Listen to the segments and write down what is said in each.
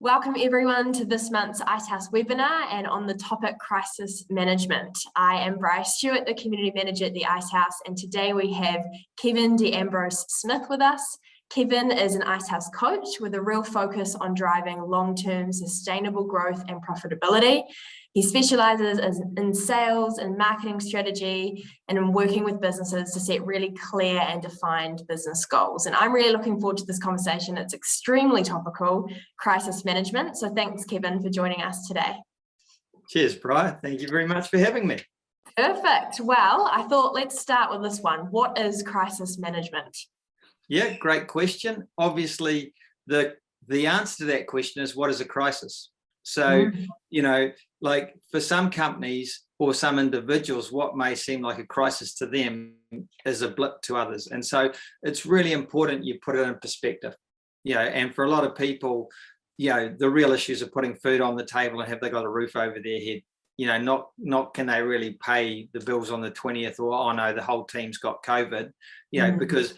Welcome everyone to this month's Icehouse webinar and on the topic crisis management. I am Bryce Stewart, the community manager at the Icehouse, and today we have Kevin DeAmbrose Smith with us. Kevin is an Icehouse coach with a real focus on driving long-term sustainable growth and profitability. He specialises in sales and marketing strategy and in working with businesses to set really clear and defined business goals. And I'm really looking forward to this conversation. It's extremely topical, crisis management. So thanks, Kevin, for joining us today. Cheers, Brian. Thank you very much for having me. Perfect. Well, I thought let's start with this one. What is crisis management? Yeah, great question. Obviously, the answer to that question is, what is a crisis? So, like for some companies or some individuals, what may seem like a crisis to them is a blip to others. And so it's really important you put it in perspective. And for a lot of people, the real issues are putting food on the table and have they got a roof over their head. Not can they really pay the bills on the 20th, or, oh no, the whole team's got COVID, because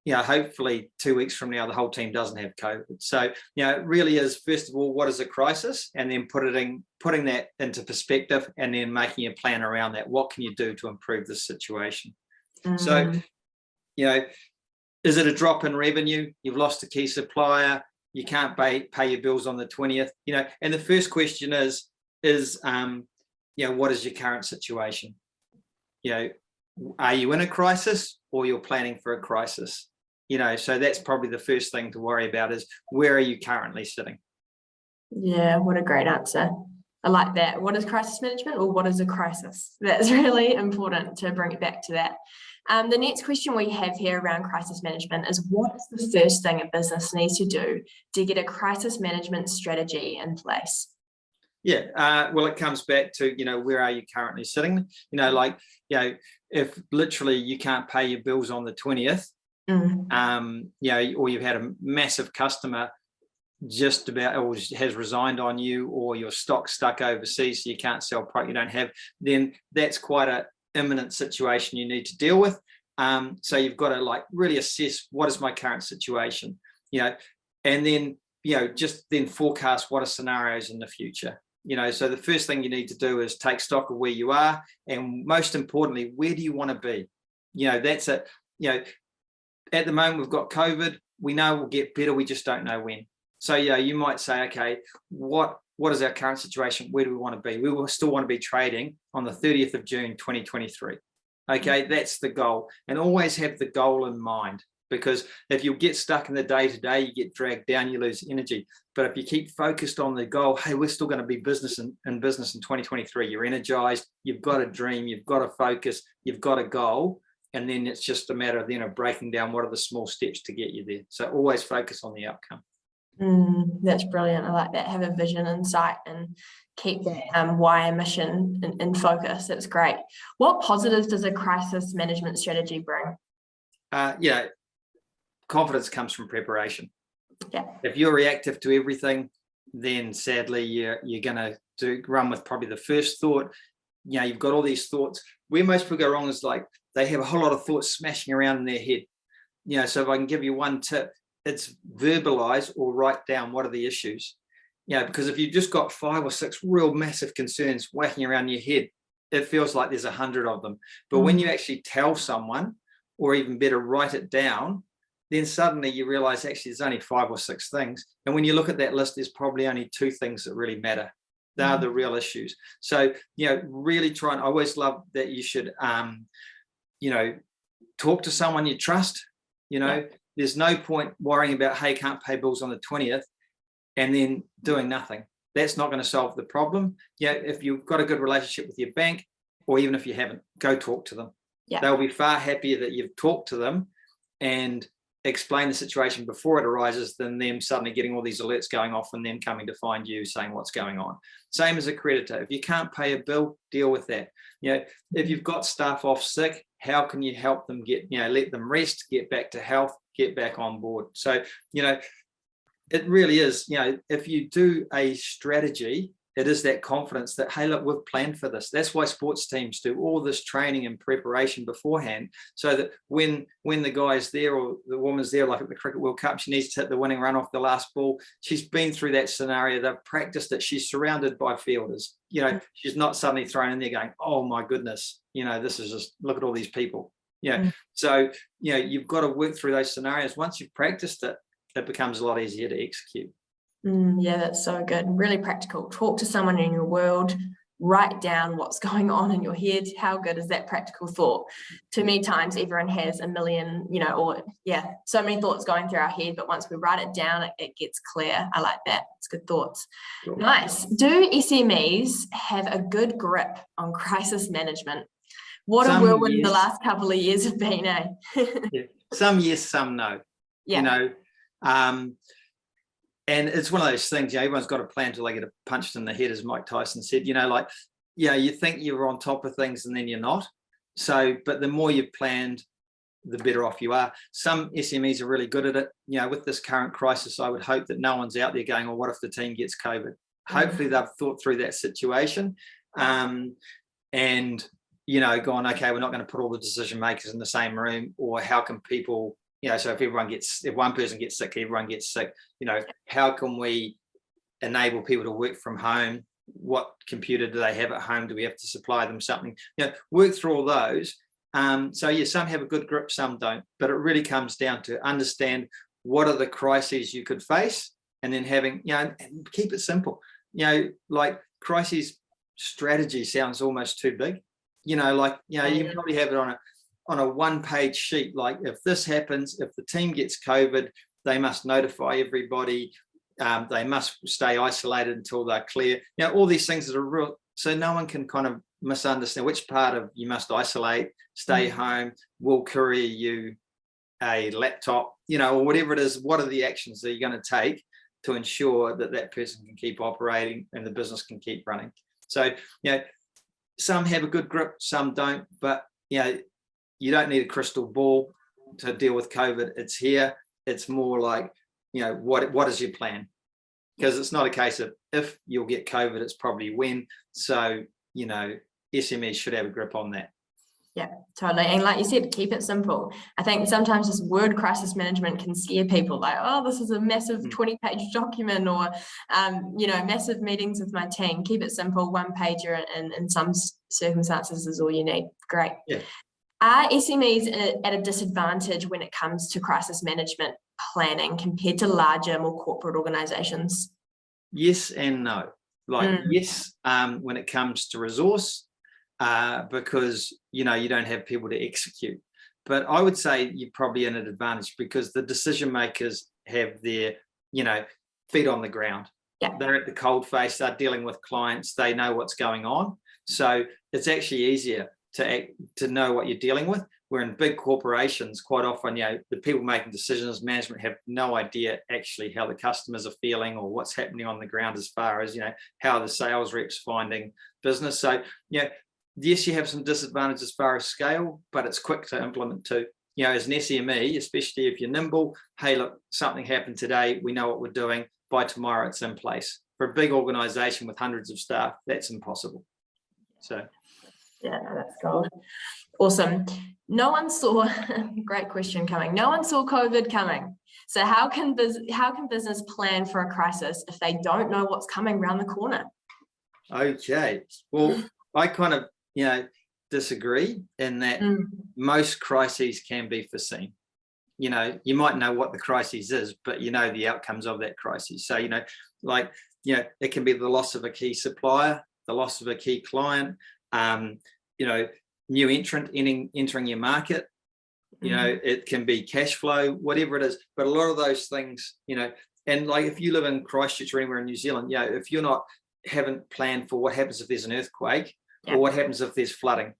hopefully 2 weeks from now, the whole team doesn't have COVID. So, it really is, first of all, what is a crisis? And then putting that into perspective and then making a plan around that. What can you do to improve this situation? So, is it a drop in revenue? You've lost a key supplier. You can't pay your bills on the 20th, and the first question is what is your current situation? Are you in a crisis or you're planning for a crisis? So that's probably the first thing to worry about is, where are you currently sitting? Yeah, what a great answer. I like that. What is crisis management, or what is a crisis? That's really important to bring it back to that. The next question we have here around crisis management is, what is the first thing a business needs to do to get a crisis management strategy in place? Well, it comes back to, where are you currently sitting? If literally you can't pay your bills on the 20th, or you've had a massive customer just about, or has resigned on you, or your stock's stuck overseas, so you can't sell product you don't have, then that's quite an imminent situation you need to deal with. So you've got to really assess, what is my current situation, and then, just then forecast what are scenarios in the future. So the first thing you need to do is take stock of where you are, and most importantly, where do you want to be? That's it. At the moment we've got COVID. We know we'll get better. We just don't know when. So you might say, okay, what is our current situation? Where do we want to be? We will still want to be trading on the 30th of June, 2023. Okay, that's the goal, and always have the goal in mind. Because if you get stuck in the day-to-day, you get dragged down, you lose energy. But if you keep focused on the goal, hey, we're still going to be in business in 2023, you're energized, you've got a dream, you've got a focus, you've got a goal, and then it's just a matter of breaking down what are the small steps to get you there. So always focus on the outcome. That's brilliant. I like that. Have a vision in sight and keep that why and mission in focus. That's great. What positives does a crisis management strategy bring? Confidence comes from preparation. If you're reactive to everything, then sadly you're going to run with probably the first thought. You've got all these thoughts. Where most people go wrong is they have a whole lot of thoughts smashing around in their head. So if I can give you one tip, it's verbalize or write down what are the issues. Because if you've just got 5 or 6 real massive concerns whacking around your head, it feels like there's 100 of them. But when you actually tell someone, or even better, write it down, then suddenly you realize actually there's only 5 or 6 things. And when you look at that list, there's probably only 2 things that really matter. They are the real issues. So, really try, and I always love that you should, talk to someone you trust. There's no point worrying about, hey, can't pay bills on the 20th and then doing nothing. That's not going to solve the problem. If you've got a good relationship with your bank, or even if you haven't, go talk to them. They'll be far happier that you've talked to them and explain the situation before it arises than them suddenly getting all these alerts going off and then coming to find you saying what's going on. Same as a creditor. If you can't pay a bill, deal with that. If you've got staff off sick, how can you help them let them rest, get back to health, get back on board? So, it really is, if you do a strategy it is that confidence that, hey, look, we've planned for this. That's why sports teams do all this training and preparation beforehand, so that when the guy's there or the woman's there, like at the Cricket World Cup, she needs to hit the winning run off the last ball. She's been through that scenario. They've practiced it. She's surrounded by fielders. She's not suddenly thrown in there going, oh my goodness, this is just, look at all these people. So, you've got to work through those scenarios. Once you've practiced it, it becomes a lot easier to execute. Yeah, that's so good. Really practical. Talk to someone in your world, write down what's going on in your head. How good is that practical thought? Too many times everyone has a million, so many thoughts going through our head, but once we write it down, it gets clear. I like that. It's good thoughts. Cool. Nice. Do SMEs have a good grip on crisis management? What a whirlwind the last couple of years have been, eh? Yeah. Some yes, some no. Yeah. And it's one of those things, everyone's got a plan until they get punched in the head, as Mike Tyson said, you think you're on top of things and then you're not. So, but the more you've planned, the better off you are. Some SMEs are really good at it. With this current crisis, I would hope that no one's out there going, well, what if the team gets COVID? Hopefully they've thought through that situation and, gone, okay, we're not going to put all the decision makers in the same room, or how can people, so if one person gets sick, everyone gets sick. How can we enable people to work from home? What computer do they have at home? Do we have to supply them something? Work through all those. Some have a good grip, some don't. But it really comes down to understand what are the crises you could face, and then having, and keep it simple. Like crisis strategy sounds almost too big. You can probably have it on a one-page sheet. Like, if this happens, if the team gets COVID, they must notify everybody. They must stay isolated until they're clear. All these things that are real, so no one can kind of misunderstand which part of you must isolate, stay home, we'll courier you a laptop, or whatever it is. What are the actions that you're going to take to ensure that that person can keep operating and the business can keep running? So, some have a good grip, some don't, but you don't need a crystal ball to deal with COVID. It's here. It's more like, what is your plan? Because it's not a case of if you'll get COVID, it's probably when. So, SMEs should have a grip on that. Yeah, totally. And like you said, keep it simple. I think sometimes this word crisis management can scare people, like, oh, this is a massive 20-page document, or, massive meetings with my team. Keep it simple. One pager in some circumstances is all you need. Great. Yeah. Are SMEs at a disadvantage when it comes to crisis management planning compared to larger, more corporate organizations? Yes and no. Yes, when it comes to resource, because, you don't have people to execute. But I would say you're probably in an advantage because the decision makers have their, feet on the ground. Yeah. They're at the cold face, they're dealing with clients, they know what's going on. So it's actually easier to know what you're dealing with. Where in big corporations, quite often, the people making decisions, management, have no idea actually how the customers are feeling or what's happening on the ground as far as, how the sales reps finding business. So, yes, you have some disadvantages as far as scale, but it's quick to implement too. As an SME, especially if you're nimble, hey, look, something happened today, we know what we're doing, by tomorrow it's in place. For a big organization with hundreds of staff, that's impossible. So. Yeah, that's gold. Awesome. No one saw, great question coming. No one saw COVID coming. So how can business plan for a crisis if they don't know what's coming around the corner? Okay. Well, I kind of, disagree in that most crises can be foreseen. You might know what the crisis is, but the outcomes of that crisis. So, it can be the loss of a key supplier, the loss of a key client, new entrant entering your market, it can be cash flow, whatever it is. But a lot of those things, and like if you live in Christchurch or anywhere in New Zealand, if you're haven't planned for what happens if there's an earthquake or what happens if there's flooding,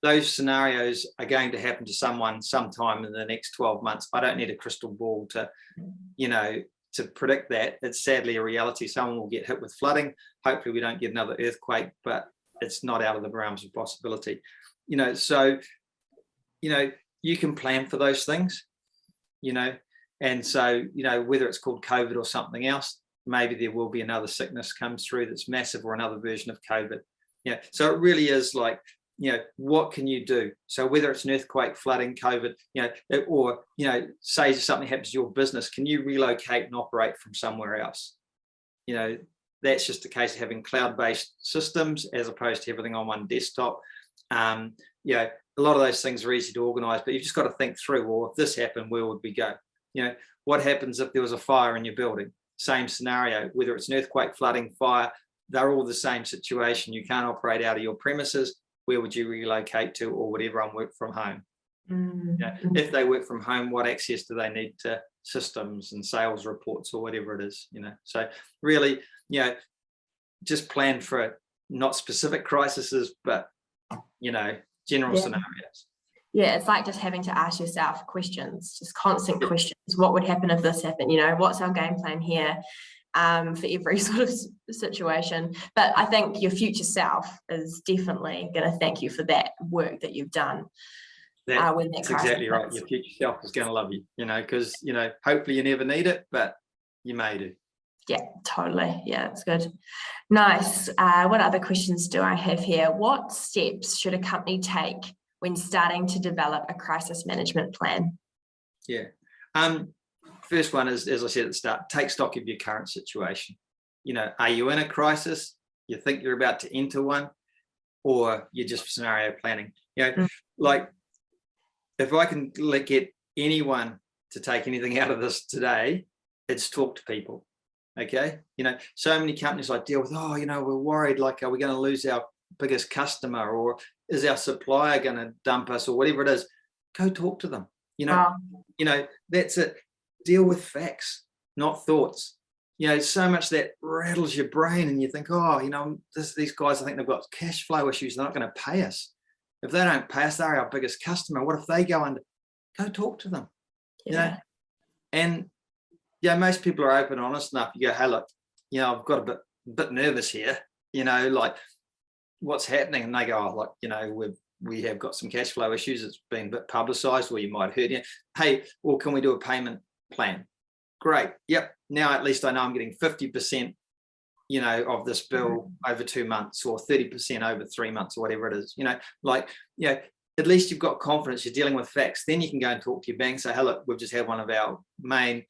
those scenarios are going to happen to someone sometime in the next 12 months. I don't need a crystal ball to predict that. It's sadly a reality. Someone will get hit with flooding. Hopefully we don't get another earthquake, but it's not out of the realms of possibility. So, you can plan for those things, and so, whether it's called COVID or something else, maybe there will be another sickness comes through that's massive, or another version of COVID. So it really is like, what can you do? So whether it's an earthquake, flooding, COVID, or say something happens to your business, can you relocate and operate from somewhere else? That's just a case of having cloud-based systems as opposed to everything on one desktop. A lot of those things are easy to organize, but you've just got to think through, well, if this happened, where would we go? What happens if there was a fire in your building? Same scenario, whether it's an earthquake, flooding, fire, they're all the same situation. You can't operate out of your premises. Where would you relocate to, or would everyone work from home? If they work from home, what access do they need to systems and sales reports or whatever it is? So really, just plan for not specific crises, but general scenarios. Yeah, it's like just having to ask yourself questions, just constant questions. What would happen if this happened? What's our game plan here? For every sort of situation. But I think your future self is definitely going to thank you for that work that you've done. That's exactly right. Your future self is going to love you, because, hopefully you never need it, but you may do. Yeah, totally. Yeah, that's good. Nice. What other questions do I have here? What steps should a company take when starting to develop a crisis management plan? Yeah. First one is, as I said at the start, take stock of your current situation. Are you in a crisis? You think you're about to enter one, or you're just scenario planning? Like, if I can get anyone to take anything out of this today, it's talk to people. Okay. So many companies I deal with, we're worried, like, are we going to lose our biggest customer, or is our supplier going to dump us, or whatever it is? Go talk to them. That's it. Deal with facts, not thoughts. So much that rattles your brain, and you think, these guys, I think they've got cash flow issues. They're not going to pay us. If they don't pay us, they're our biggest customer. What if they go under? Go talk to them. And most people are open and honest enough. You go, hey, look, I've got a bit nervous here. Like, what's happening? And they go, we have got some cash flow issues. It's been a bit publicized, or you might hurt you. Hey, well, can we do a payment plan? Great. Yep. Now at least I know I'm getting 50%, of this bill over 2 months, or 30% over 3 months, or whatever it is. At least you've got confidence. You're dealing with facts. Then you can go and talk to your bank. Say, hey, look, we've just had one of our main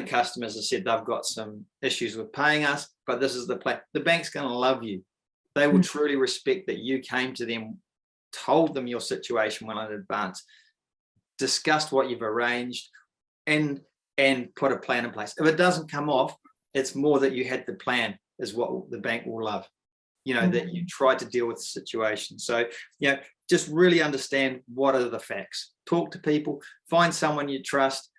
customers has said they've got some issues with paying us, but this is the plan. The bank's going to love you. They will truly respect that you came to them, told them your situation well in advance, discussed what you've arranged, and put a plan in place. If it doesn't come off, it's more that you had the plan, is what the bank will love, that you tried to deal with the situation. So, just really understand what are the facts. Talk to people, find someone you trust.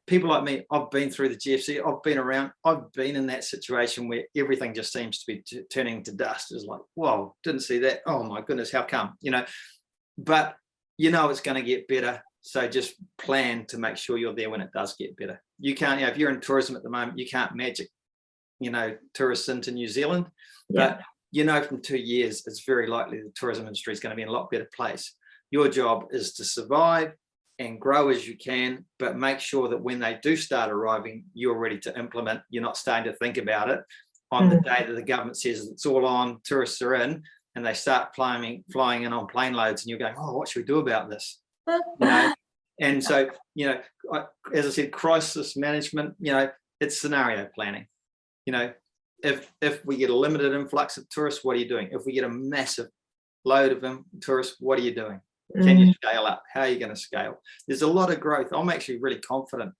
People like me, I've been through the GFC, I've been around, I've been in that situation where everything just seems to be turning to dust. It's like, whoa, didn't see that. Oh my goodness, how come? But it's going to get better. So just plan to make sure you're there when it does get better. You can't, if you're in tourism at the moment, you can't magic, tourists into New Zealand. But, from 2 years, it's very likely the tourism industry is going to be in a lot better place. Your job is to survive and grow as you can, but make sure that when they do start arriving, you're ready to implement. You're not starting to think about it on the day that the government says it's all on, tourists are in, and they start flying in on plane loads, and you're going, oh, what should we do about this? And so, as I said, crisis management, it's scenario planning. If we get a limited influx of tourists, what are you doing? If we get a massive load of tourists, what are you doing? Can you scale up? How are you going to scale? There's a lot of growth. I'm actually really confident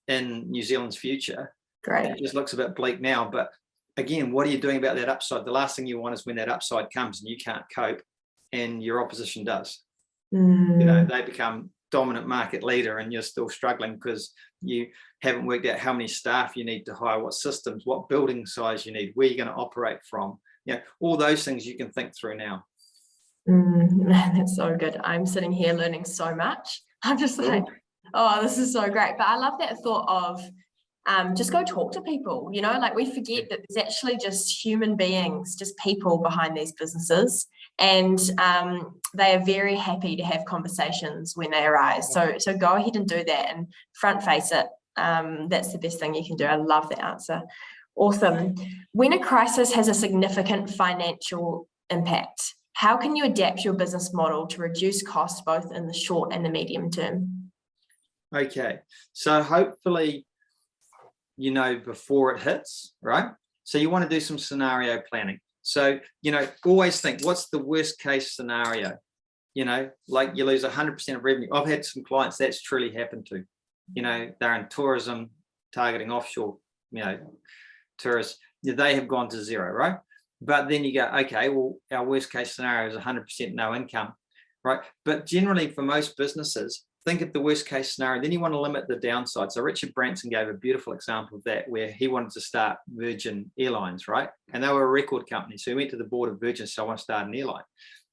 in New Zealand's future. Great. It just looks a bit bleak now, but again, what are you doing about that upside? The last thing you want is when that upside comes and you can't cope and your opposition does. They become dominant market leader and you're still struggling because you haven't worked out how many staff you need to hire, what systems, what building size you need, where you're going to operate from. All those things you can think through now. That's so good. I'm sitting here learning so much. I'm just like, oh, this is so great. But I love that thought of just go talk to people, like we forget that there's actually just human beings, just people behind these businesses. And they are very happy to have conversations when they arise. So go ahead and do that and front face it. That's the best thing you can do. I love that answer. Awesome. When a crisis has a significant financial impact, how can you adapt your business model to reduce costs both in the short and the medium term? Okay, so hopefully, before it hits, right? So you want to do some scenario planning. So, always think, what's the worst case scenario? Like you lose 100% of revenue. I've had some clients that's truly happened to. They're in tourism, targeting offshore, tourists. They have gone to zero, right? But then you go, okay, well, our worst case scenario is 100% no income, right? But generally for most businesses, think of the worst case scenario, then you want to limit the downside. So Richard Branson gave a beautiful example of that, where he wanted to start Virgin Airlines, right? And they were a record company. So he went to the board of Virgin, so I want to start an airline.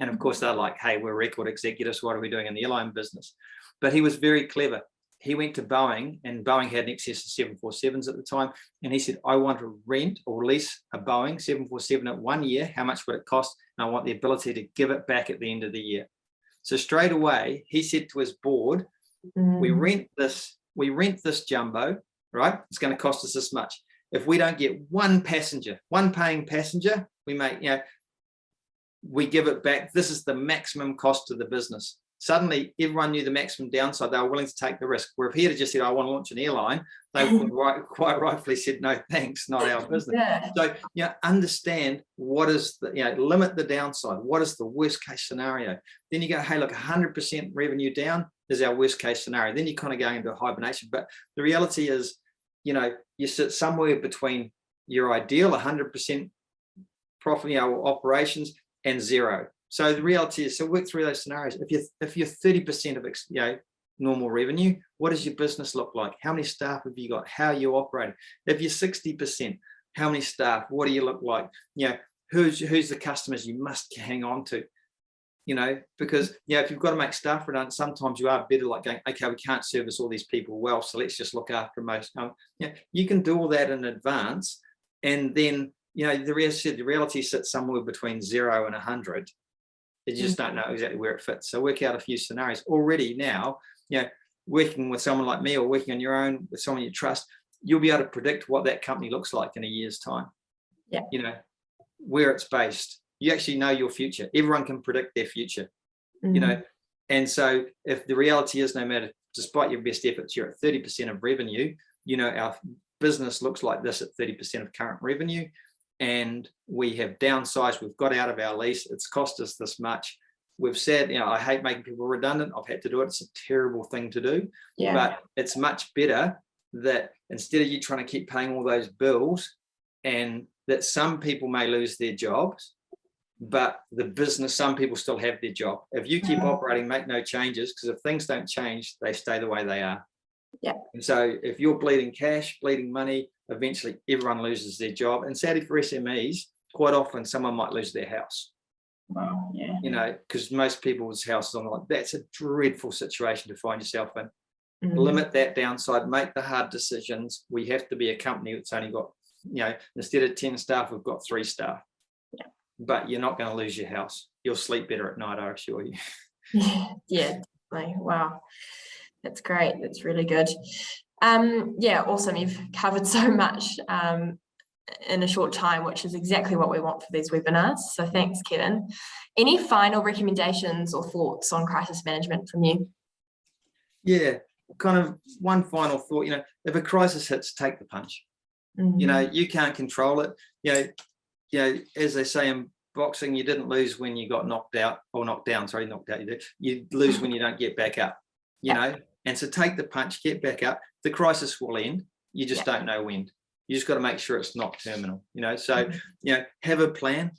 And of course they're like, hey, we're record executives, what are we doing in the airline business? But he was very clever. He went to Boeing, and Boeing had an excess of 747s at the time. And he said, I want to rent or lease a Boeing 747 at 1 year. How much would it cost? And I want the ability to give it back at the end of the year. So straight away, he said to his board, we rent this jumbo, right? It's going to cost us this much. If we don't get one paying passenger, we give it back. This is the maximum cost to the business. Suddenly, everyone knew the maximum downside. They were willing to take the risk. Where if he had just said, I want to launch an airline, they quite rightfully said, no, thanks, not our business. Yeah. So, understand what is limit the downside. What is the worst case scenario? Then you go, hey, look, 100% revenue down is our worst case scenario. Then you're kind of going into hibernation. But the reality is, you sit somewhere between your ideal 100% profit, operations, and zero. So the reality is, so work through those scenarios. If you're 30% of normal revenue, what does your business look like? How many staff have you got? How are you operating? If you're 60%, how many staff? What do you look like? Who's the customers you must hang on to? Because if you've got to make staff redundant, sometimes you are better like going, okay, we can't service all these people well, so let's just look after most. You can do all that in advance, and then the reality sits somewhere between 0 and 100. You just don't know exactly where it fits. So work out a few scenarios already now. Working with someone like me or working on your own with someone you trust, you'll be able to predict what that company looks like in a year's time. Yeah. Where it's based. You actually know your future. Everyone can predict their future. And so if the reality is, no matter, despite your best efforts, you're at 30% of revenue, our business looks like this at 30% of current revenue. And we have downsized, we've got out of our lease, it's cost us this much. We've said, I hate making people redundant, I've had to do it, it's a terrible thing to do, but it's much better that instead of you trying to keep paying all those bills, and that some people may lose their jobs, but the business, some people still have their job. If you keep operating, make no changes, because if things don't change, they stay the way they are. Yeah. And so if you're bleeding cash, bleeding money, eventually everyone loses their job. And sadly for SMEs, quite often someone might lose their house. Wow. Yeah. Because most people's houses are like, that's a dreadful situation to find yourself in. Limit that downside, make the hard decisions. We have to be a company that's only got, instead of 10 staff, we've got 3 staff. Yeah. But you're not going to lose your house. You'll sleep better at night, I assure you. Yeah, definitely. Wow. That's great. That's really good. Awesome. You've covered so much in a short time, which is exactly what we want for these webinars. So thanks, Kevin. Any final recommendations or thoughts on crisis management from you? Yeah, kind of one final thought, if a crisis hits, take the punch. You can't control it. As they say in boxing, you didn't lose when you got knocked out, or knocked down, sorry, knocked out, you lose when you don't get back up, And so take the punch, get back up. The crisis will end. You just don't know when. You just got to make sure it's not terminal, So, have a plan.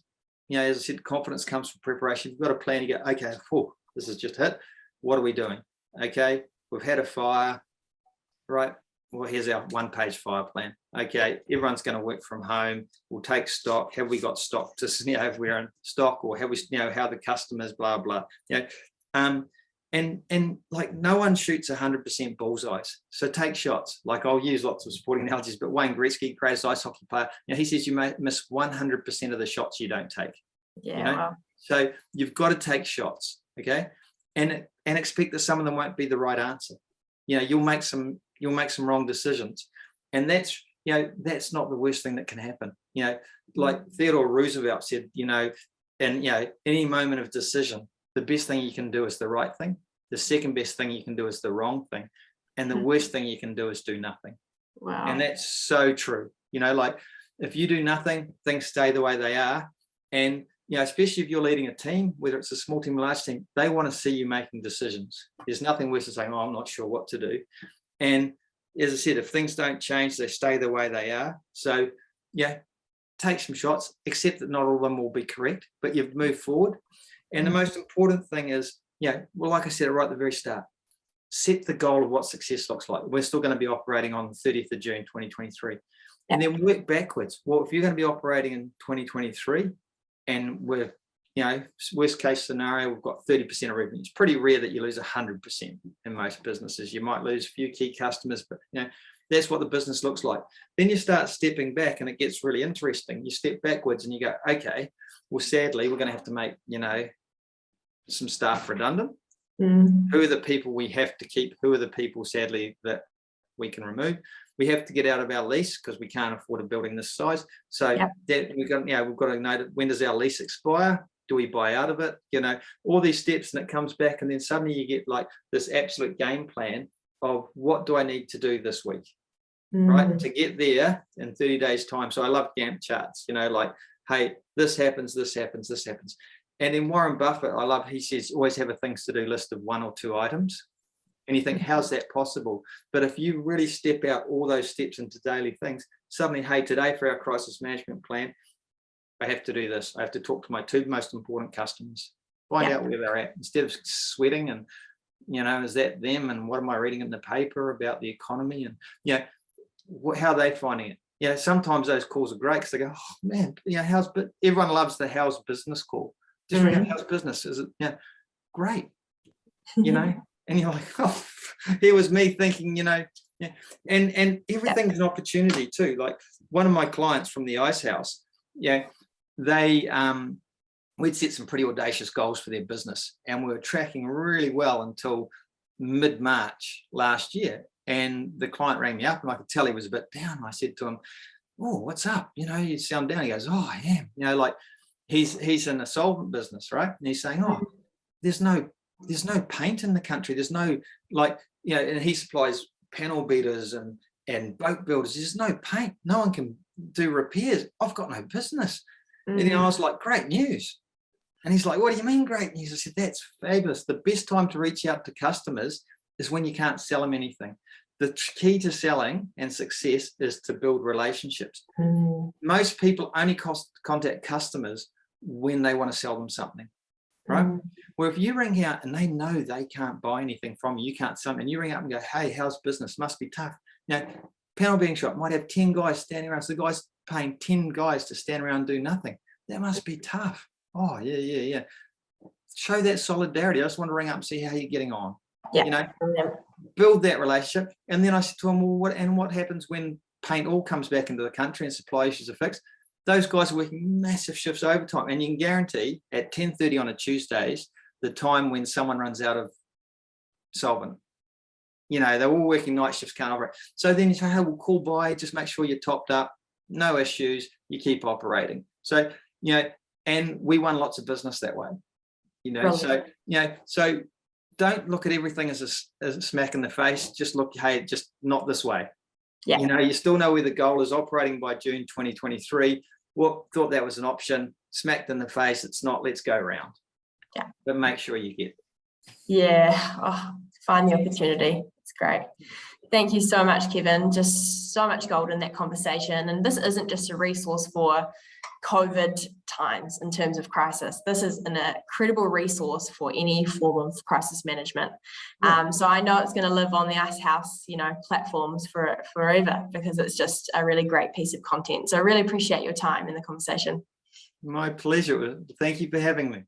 As I said, confidence comes from preparation. You've got a plan. You go, okay, this has just hit. What are we doing? Okay, we've had a fire, right? Well, here's our 1-page fire plan. Okay, everyone's going to work from home. We'll take stock. Have we got stock to, if we're in stock, or have we, how the customers, blah, blah. And like no one shoots 100% bullseyes. So take shots. Like I'll use lots of sporting analogies, but Wayne Gretzky, greatest ice hockey player, he says you may miss 100% of the shots you don't take. Yeah. Wow. So you've got to take shots, okay? And expect that some of them won't be the right answer. You'll make some wrong decisions. And that's that's not the worst thing that can happen. Like Theodore Roosevelt said, and any moment of decision, the best thing you can do is the right thing. The second best thing you can do is the wrong thing. And the worst thing you can do is do nothing. Wow. And that's so true. Like if you do nothing, things stay the way they are. And, especially if you're leading a team, whether it's a small team or large team, they want to see you making decisions. There's nothing worse than saying, I'm not sure what to do. And as I said, if things don't change, they stay the way they are. So, take some shots, accept that not all of them will be correct, but you've moved forward. And the most important thing is, like I said right at the very start, set the goal of what success looks like. We're still going to be operating on the 30th of June, 2023. And then work backwards. Well, if you're going to be operating in 2023 and we're, worst case scenario, we've got 30% of revenue. It's pretty rare that you lose 100% in most businesses. You might lose a few key customers, but that's what the business looks like. Then you start stepping back and it gets really interesting. You step backwards and you go, okay, well, sadly, we're going to have to make, some staff redundant. Who are the people we have to keep? Who are the people, sadly, that we can remove? We have to get out of our lease because we can't afford a building this size. So that we've got to know when does our lease expire? Do we buy out of it? All these steps, and it comes back, and then suddenly you get like this absolute game plan of what do I need to do this week, right, to get there in 30 days time. So I love Gantt charts, like, hey, this happens, this happens, this happens. And then Warren Buffett, I love, he says, always have a things to do list of 1 or 2 items. And you think, how's that possible? But if you really step out all those steps into daily things, suddenly, hey, today for our crisis management plan, I have to do this. I have to talk to my 2 most important customers, find out where they're at, instead of sweating and, is that them? And what am I reading in the paper about the economy? And, how are they finding it? Sometimes those calls are great because they go, oh man, everyone loves the how's business call. Just ring up, how's business? Is it, great, and you're like, oh, here was me thinking, and everything's an opportunity too. Like one of my clients from the Icehouse, they, we'd set some pretty audacious goals for their business and we were tracking really well until mid-March last year. And the client rang me up and I could tell he was a bit down. I said to him, oh, what's up? You sound down. He goes, oh, I am, like he's in a solvent business, right? And he's saying, oh, there's no paint in the country. There's no, and he supplies panel beaters and boat builders. There's no paint. No one can do repairs. I've got no business. And then I was like, great news. And he's like, what do you mean great news? I said, that's fabulous. The best time to reach out to customers is when you can't sell them anything. The key to selling and success is to build relationships. Most people only contact customers when they want to sell them something, right? Well, if you ring out and they know they can't buy anything from you, you can't sell them, and you ring up and go, hey, how's business? Must be tough. Panel beating shop might have 10 guys standing around. So the guy's paying 10 guys to stand around and do nothing. That must be tough. Oh, yeah. Show that solidarity. I just want to ring up and see how you're getting on. Build that relationship. And then I said to him, well, what happens when paint all comes back into the country and supply issues are fixed? Those guys are working massive shifts overtime. And you can guarantee at 10:30 on a Tuesdays, the time when someone runs out of solvent, they're all working night shifts, can't operate. So then you say, hey, we'll call by, just make sure you're topped up, no issues, you keep operating. So, and we won lots of business that way, so don't look at everything as a smack in the face. Just look, hey, just not this way. You still know where the goal is. Operating by June 2023. Thought that was an option, smacked in the face. It's not, let's go around. But make sure you get it. Find the opportunity. It's great. Thank you so much, Kevin. Just so much gold in that conversation. And this isn't just a resource for COVID times in terms of crisis. This is an incredible resource for any form of crisis management. So I know it's going to live on the Icehouse, platforms forever, because it's just a really great piece of content. So I really appreciate your time in the conversation. My pleasure. Thank you for having me.